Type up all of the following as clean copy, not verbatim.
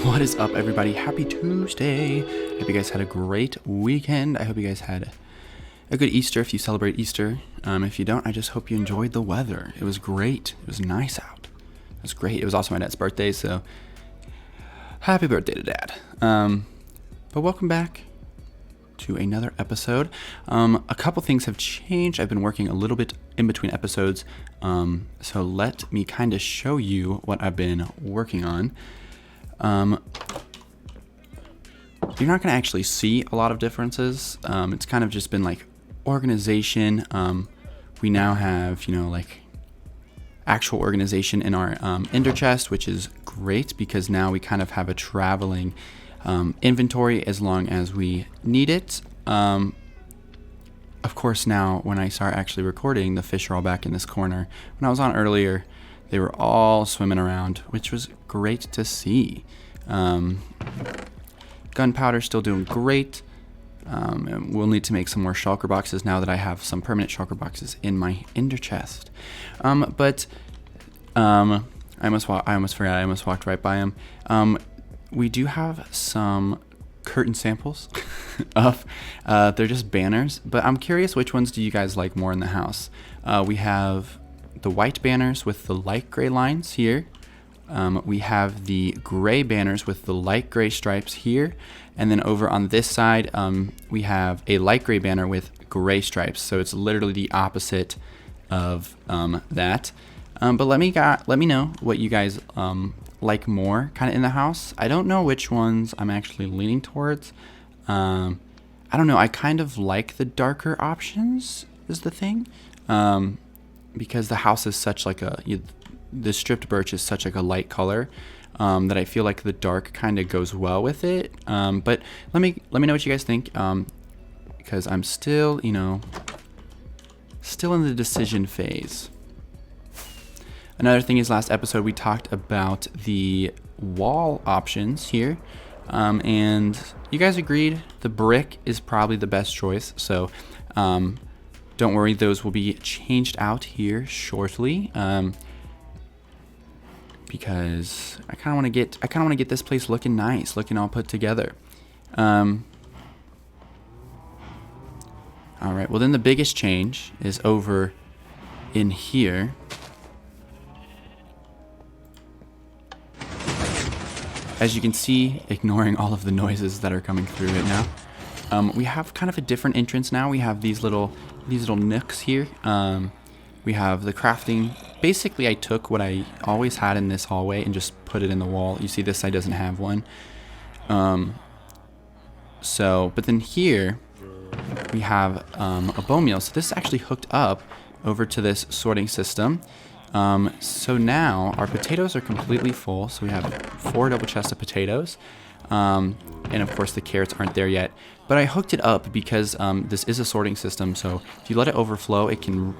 What is up, everybody? Happy Tuesday. I hope you guys had a great weekend. I hope you guys had a good Easter if you celebrate Easter. If you don't, I just hope you enjoyed the weather. It was great. It was nice out. It was great. It was also my dad's birthday, so happy birthday to Dad. But welcome back to another episode. A couple things have changed. I've been working a little bit in between episodes, so let me kind of show you what I've been working on. You're not going to actually see a lot of differences. It's kind of just been like organization. We now have, like actual organization in our ender chest, which is great because now we kind of have a traveling inventory as long as we need it. Of course, now when I start actually recording, the fish are all back in this corner. When I was on earlier, they were all swimming around, which was great to see. Gunpowder's still doing great. And we'll need to make some more shulker boxes now that I have some permanent shulker boxes in my ender chest. I almost forgot. I almost walked right by them. We do have some curtain samples of they're just banners, but I'm curious, which ones do you guys like more in the house? We have the white banners with the light gray lines here. We have the gray banners with the light gray stripes here. And then over on this side, we have a light gray banner with gray stripes. So it's literally the opposite of that. But let me know what you guys like more kind of in the house. I don't know which ones I'm actually leaning towards. I don't know. I kind of like the darker options is the thing. Because the house is such like the stripped birch is such like a light color that I feel like the dark kind of goes well with it. But let me know what you guys think, because I'm still in the decision phase. Another thing is, last episode we talked about the wall options here, and you guys agreed the brick is probably the best choice. So don't worry, those will be changed out here shortly. Because I kind of want to get this place looking nice, looking all put together. All right. Well, then the biggest change is over in here. As you can see, ignoring all of the noises that are coming through it now, we have kind of a different entrance now. We have these little nooks here. We have the crafting. Basically, I took what I always had in this hallway and just put it in the wall. You see this side doesn't have one. But then here we have a bone meal. So this is actually hooked up over to this sorting system. So now our potatoes are completely full. So we have 4 double chests of potatoes. And of course the carrots aren't there yet. But I hooked it up because this is a sorting system. So if you let it overflow, it can,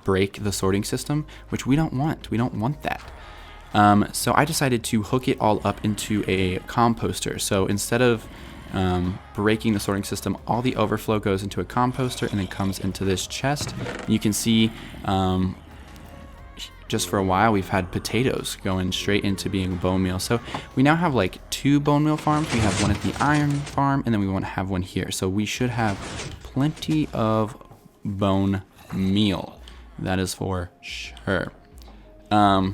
break the sorting system, which we don't want. We don't want that. So I decided to hook it all up into a composter. So instead of breaking the sorting system, all the overflow goes into a composter and then comes into this chest. You can see just for a while we've had potatoes going straight into being bone meal. So we now have like 2 bone meal farms. We have one at the iron farm, and then we want to have one here. So we should have plenty of bone meal. That is for sure. But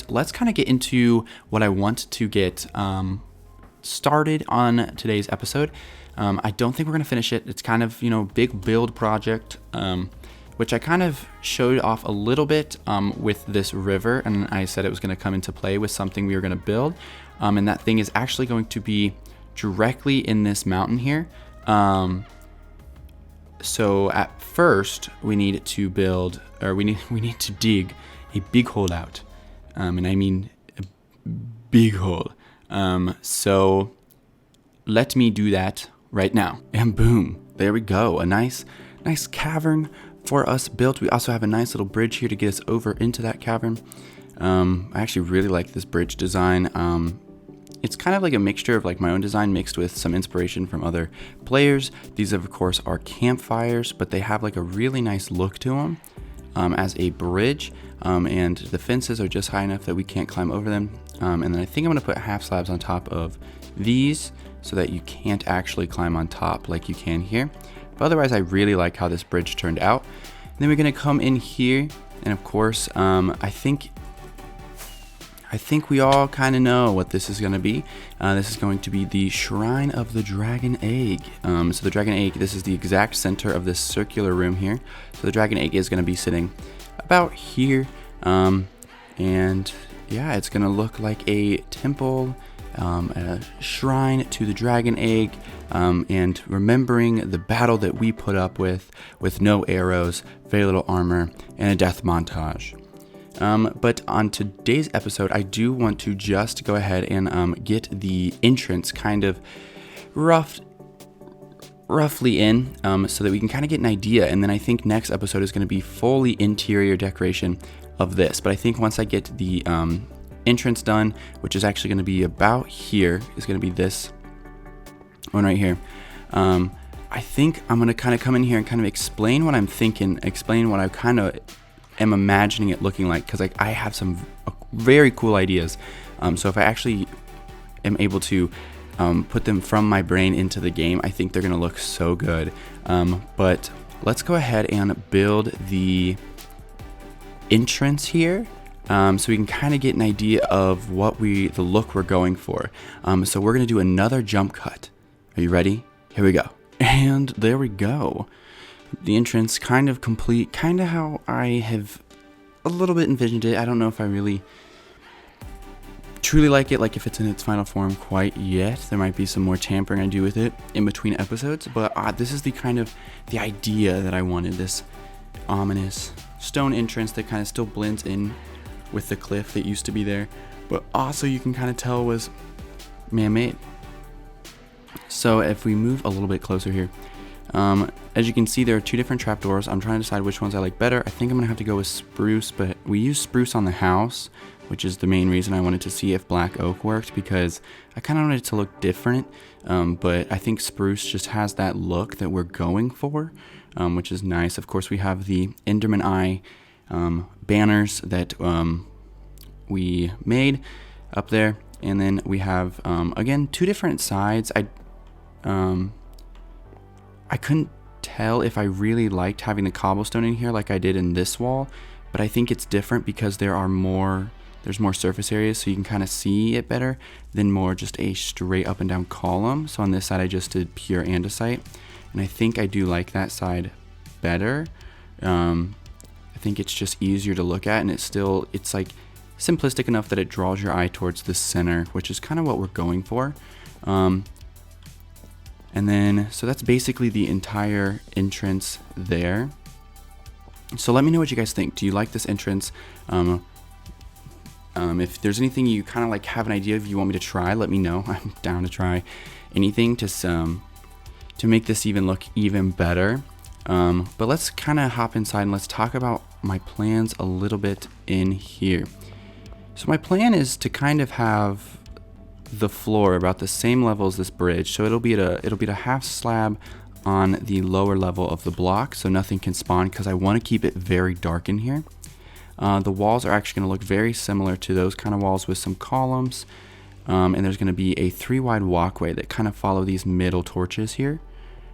let's kind of get into what I want to get started on today's episode. I don't think we're going to finish it. It's kind of, big build project, which I kind of showed off a little bit with this river. And I said it was going to come into play with something we were going to build. And that thing is actually going to be directly in this mountain here. So at first we need to build, or we need to dig a big hole out. And I mean a big hole. So let me do that right now. And boom, there we go. A nice cavern for us built. We also have a nice little bridge here to get us over into that cavern. I actually really like this bridge design. It's kind of like a mixture of like my own design mixed with some inspiration from other players. These of course are campfires, but they have like a really nice look to them. as a bridge, and the fences are just high enough that we can't climb over them. And then I think I'm going to put half slabs on top of these so that you can't actually climb on top like you can here. But otherwise, I really like how this bridge turned out. And then we're going to come in here, and of course, I think we all kind of know what this is going to be. This is going to be the Shrine of the Dragon Egg. So the Dragon Egg, this is the exact center of this circular room here. So the Dragon Egg is going to be sitting about here. And yeah, it's going to look like a temple, a shrine to the Dragon Egg, and remembering the battle that we put up with no arrows, very little armor, and a death montage. But on today's episode, I do want to just go ahead and get the entrance kind of roughly in, so that we can kind of get an idea. And then I think next episode is going to be fully interior decoration of this. But I think once I get the entrance done, which is actually going to be about here, is going to be this one right here. I think I'm going to kind of come in here and kind of explain what I'm thinking, explain what I kind of am imagining it looking like, because I have some very cool ideas. So if I actually am able to put them from my brain into the game, I think they're going to look so good. But let's go ahead and build the entrance here, so we can kind of get an idea of the look we're going for. So we're going to do another jump cut. Are you ready? Here we go. And there we go. The entrance kind of complete, kind of how I have a little bit envisioned it. I don't know if I really truly like it, like if it's in its final form quite yet. There might be some more tampering I do with it in between episodes, but this is the kind of the idea that I wanted, this ominous stone entrance that kind of still blends in with the cliff that used to be there, but also you can kind of tell was man-made. So if we move a little bit closer here, as you can see, there are two different trapdoors. I'm trying to decide which ones I like better. I think I'm gonna have to go with spruce, but we use spruce on the house, which is the main reason I wanted to see if black oak worked, because I kind of wanted it to look different. But I think spruce just has that look that we're going for, which is nice. Of course, we have the Enderman Eye banners that we made up there, and then we have again two different sides. I couldn't tell if I really liked having the cobblestone in here like I did in this wall, but I think it's different because there's more surface areas, so you can kind of see it better than more just a straight up and down column. So on this side I just did pure andesite, and I think I do like that side better. I think it's just easier to look at, and it's like simplistic enough that it draws your eye towards the center, which is kind of what we're going for. And then, so that's basically the entire entrance there. So let me know what you guys think. Do you like this entrance? If there's anything you kind of like have an idea of you want me to try, let me know. I'm down to try anything to make this even look even better. But let's kind of hop inside and let's talk about my plans a little bit in here. So my plan is to kind of have the floor about the same level as this bridge, so it'll be at a half slab on the lower level of the block, so nothing can spawn, because I want to keep it very dark in here. The walls are actually going to look very similar to those kind of walls with some columns, and there's going to be a 3 wide walkway that kind of follow these middle torches here,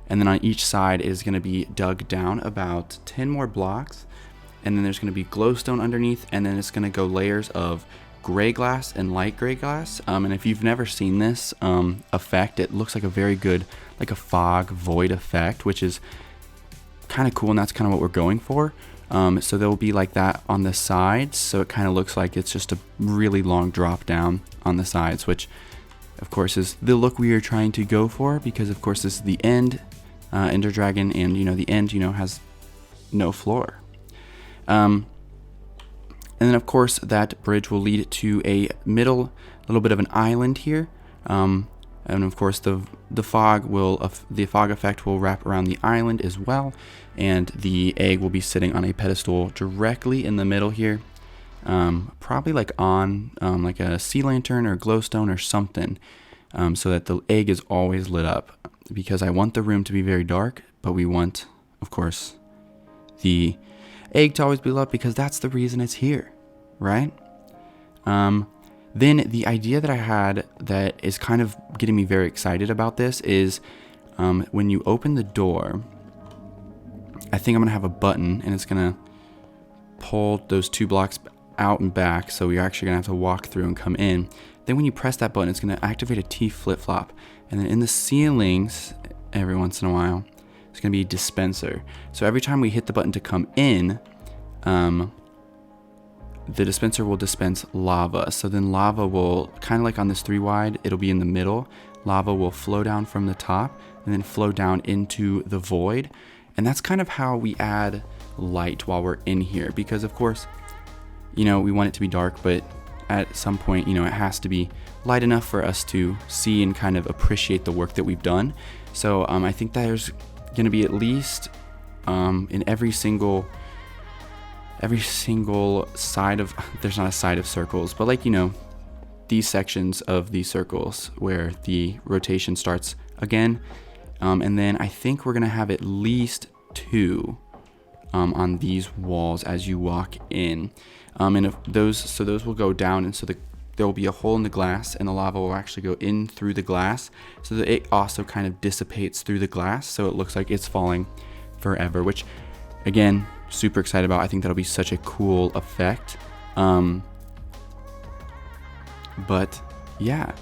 and then on each side is going to be dug down about 10 more blocks, and then there's going to be glowstone underneath, and then it's going to go layers of gray glass and light gray glass. And if you've never seen this effect, it looks like a very good, like a fog void effect, which is kind of cool, and that's kind of what we're going for. So there will be like that on the sides, so it kind of looks like it's just a really long drop down on the sides, which of course is the look we are trying to go for, because of course this is the end Ender Dragon, and the end has no floor. And then of course that bridge will lead to a little bit of an island here, and of course the fog effect will wrap around the island as well, and the egg will be sitting on a pedestal directly in the middle here, probably like on like a sea lantern or glowstone or something, so that the egg is always lit up, because I want the room to be very dark, but we want, of course, the egg to always be loved because that's the reason it's here, right? Then the idea that I had that is kind of getting me very excited about this is when you open the door, I think I'm going to have a button and it's going to pull those 2 blocks out and back. So you're actually going to have to walk through and come in. Then when you press that button, it's going to activate a T flip-flop. And then in the ceilings, every once in a while, it's going to be a dispenser. So every time we hit the button to come in, the dispenser will dispense lava. So then lava will, kind of like on this 3 wide, it'll be in the middle. Lava will flow down from the top and then flow down into the void. And that's kind of how we add light while we're in here. Because of course, you know, we want it to be dark, but at some point, you know, it has to be light enough for us to see and kind of appreciate the work that we've done. So I think there's going to be at least in every single side of, there's not a side of circles, but like, you know, these sections of these circles where the rotation starts again. And then I think we're going to have at least 2 on these walls as you walk in. And if those will go down, and so there will be a hole in the glass, and the lava will actually go in through the glass, so that it also kind of dissipates through the glass, so it looks like it's falling forever, which, again, super excited about. I think that'll be such a cool effect. But yeah,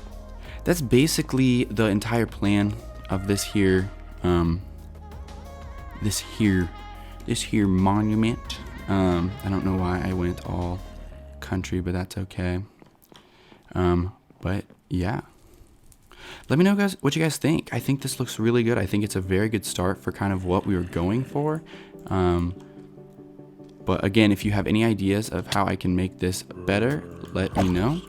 that's basically the entire plan of this here monument. I don't know why I went all country, but that's okay. But yeah, let me know, guys, what you guys think. I think this looks really good. I think it's a very good start for kind of what we were going for. But again, if you have any ideas of how I can make this better, let me know,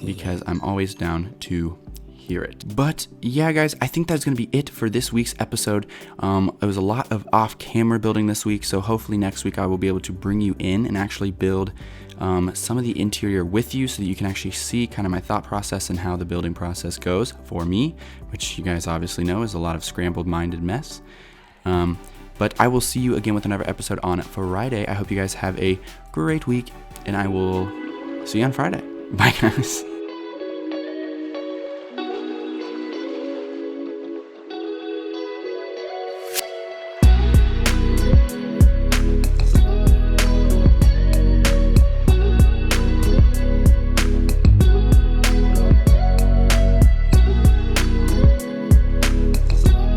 because I'm always down to hear it. But yeah, guys, I think that's going to be it for this week's episode. It was a lot of off-camera building this week, so hopefully next week I will be able to bring you in and actually build some of the interior with you so that you can actually see kind of my thought process and how the building process goes for me, which you guys obviously know is a lot of scrambled-minded mess. But I will see you again with another episode on Friday. I hope you guys have a great week, and I will see you on Friday. Bye, guys.